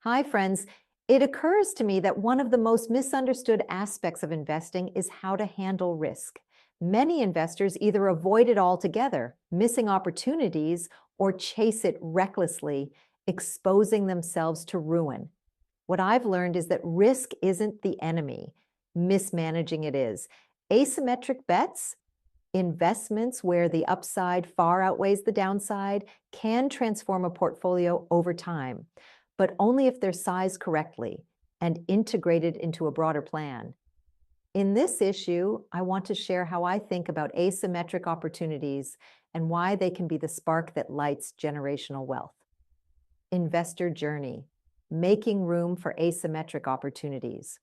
Hi, friends. It occurs to me that one of the most misunderstood aspects of investing is how to handle risk. Many investors either avoid it altogether, missing opportunities, or chase it recklessly, exposing themselves to ruin. What I've learned is that risk isn't the enemy, mismanaging it is. Asymmetric bets, investments where the upside far outweighs the downside, can transform a portfolio over time, but only if they're sized correctly and integrated into a broader plan. In this issue, I want to share how I think about asymmetric opportunities and why they can be the spark that lights generational wealth. Investor journey, making room for asymmetric opportunities.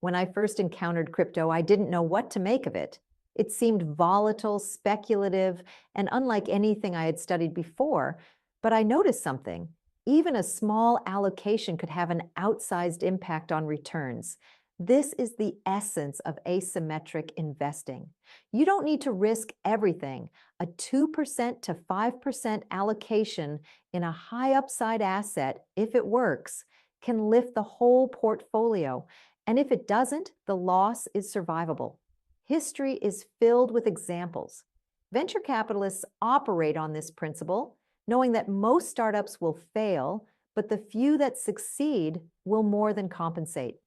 When I first encountered crypto, I didn't know what to make of it. It seemed volatile, speculative, and unlike anything I had studied before, but I noticed something. Even a small allocation could have an outsized impact on returns. This is the essence of asymmetric investing. You don't need to risk everything. A 2% to 5% allocation in a high upside asset, if it works, can lift the whole portfolio. And if it doesn't, the loss is survivable. History is filled with examples. Venture capitalists operate on this principle, knowing that most startups will fail, but the few that succeed will more than compensate.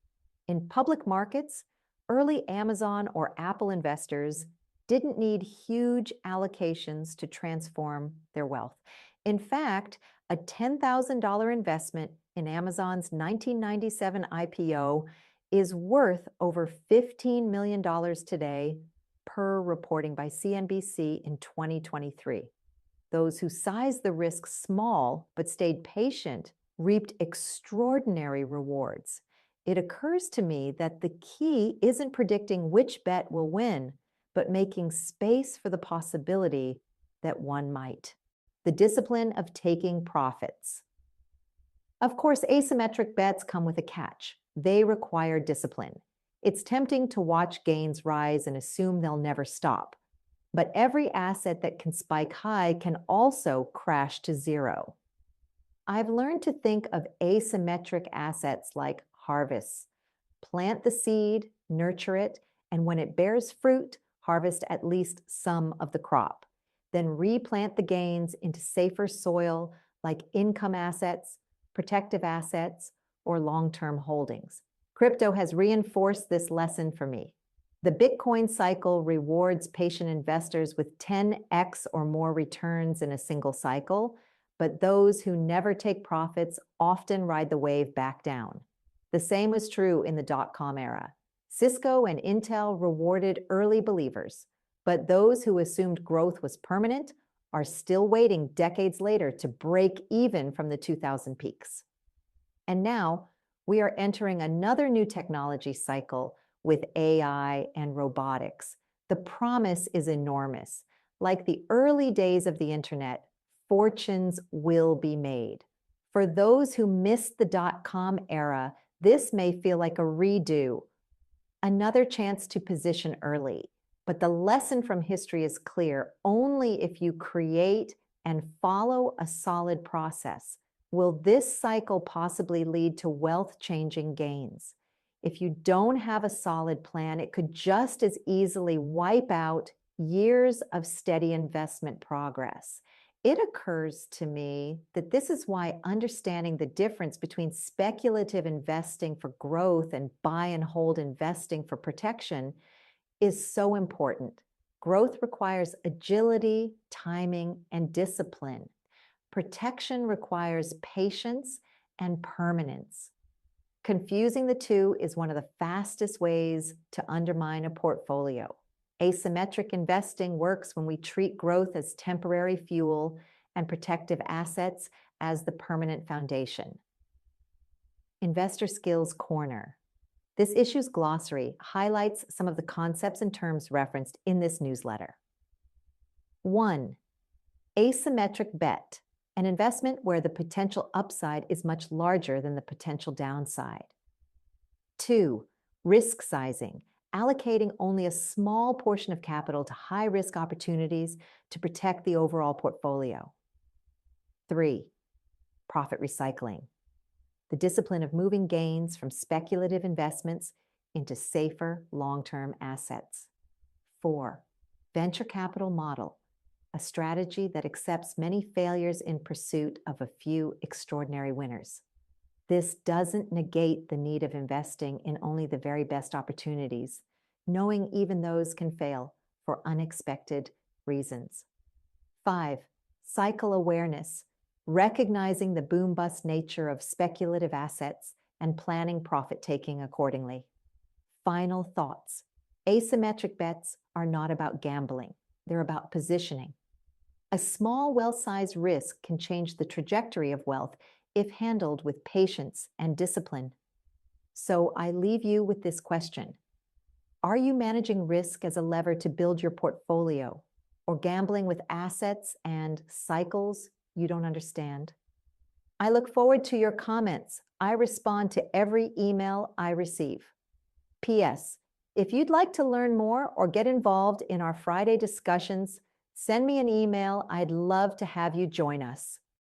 In public markets, early Amazon or Apple investors didn't need huge allocations to transform their wealth. In fact, a $10,000 investment in Amazon's 1997 IPO is worth over $15 million today, per reporting by CNBC in 2023. Those who sized the risk small but stayed patient reaped extraordinary rewards. It occurs to me that the key isn't predicting which bet will win, but making space for the possibility that one might. The discipline of taking profits. Of course, asymmetric bets come with a catch. They require discipline. It's tempting to watch gains rise and assume they'll never stop. But every asset that can spike high can also crash to zero. I've learned to think of asymmetric assets like harvests. Plant the seed, nurture it, and when it bears fruit, harvest at least some of the crop. Then replant the gains into safer soil like income assets, protective assets, or long-term holdings. Crypto has reinforced this lesson for me. The Bitcoin cycle rewards patient investors with 10x or more returns in a single cycle, but those who never take profits often ride the wave back down. The same was true in the dot-com era. Cisco and Intel rewarded early believers, but those who assumed growth was permanent are still waiting decades later to break even from the 2000 peaks. And now we are entering another new technology cycle with AI and robotics. The promise is enormous. Like the early days of the internet, fortunes will be made. For those who missed the dot-com era, this may feel like a redo, another chance to position early. But the lesson from history is clear. Only if you create and follow a solid process will this cycle possibly lead to wealth-changing gains. If you don't have a solid plan, it could just as easily wipe out years of steady investment progress. It occurs to me that this is why understanding the difference between speculative investing for growth and buy and hold investing for protection is so important. Growth requires agility, timing, and discipline. Protection requires patience and permanence. Confusing the two is one of the fastest ways to undermine a portfolio. Asymmetric investing works when we treat growth as temporary fuel and protective assets as the permanent foundation. Investor Skills Corner. This issue's glossary highlights some of the concepts and terms referenced in this newsletter. 1. Asymmetric bet, an investment where the potential upside is much larger than the potential downside. 2. Risk sizing, allocating only a small portion of capital to high-risk opportunities to protect the overall portfolio. 3. Profit recycling, the discipline of moving gains from speculative investments into safer long-term assets. 4. Venture capital model, a strategy that accepts many failures in pursuit of a few extraordinary winners. This doesn't negate the need of investing in only the very best opportunities, knowing even those can fail for unexpected reasons. 5. Cycle awareness, recognizing the boom-bust nature of speculative assets and planning profit-taking accordingly. Final thoughts. Asymmetric bets are not about gambling. They're about positioning. A small, well-sized risk can change the trajectory of wealth if handled with patience and discipline. So I leave you with this question. Are you managing risk as a lever to build your portfolio, or gambling with assets and cycles you don't understand? I look forward to your comments. I respond to every email I receive. P.S. If you'd like to learn more or get involved in our Friday discussions, send me an email. I'd love to have you join us.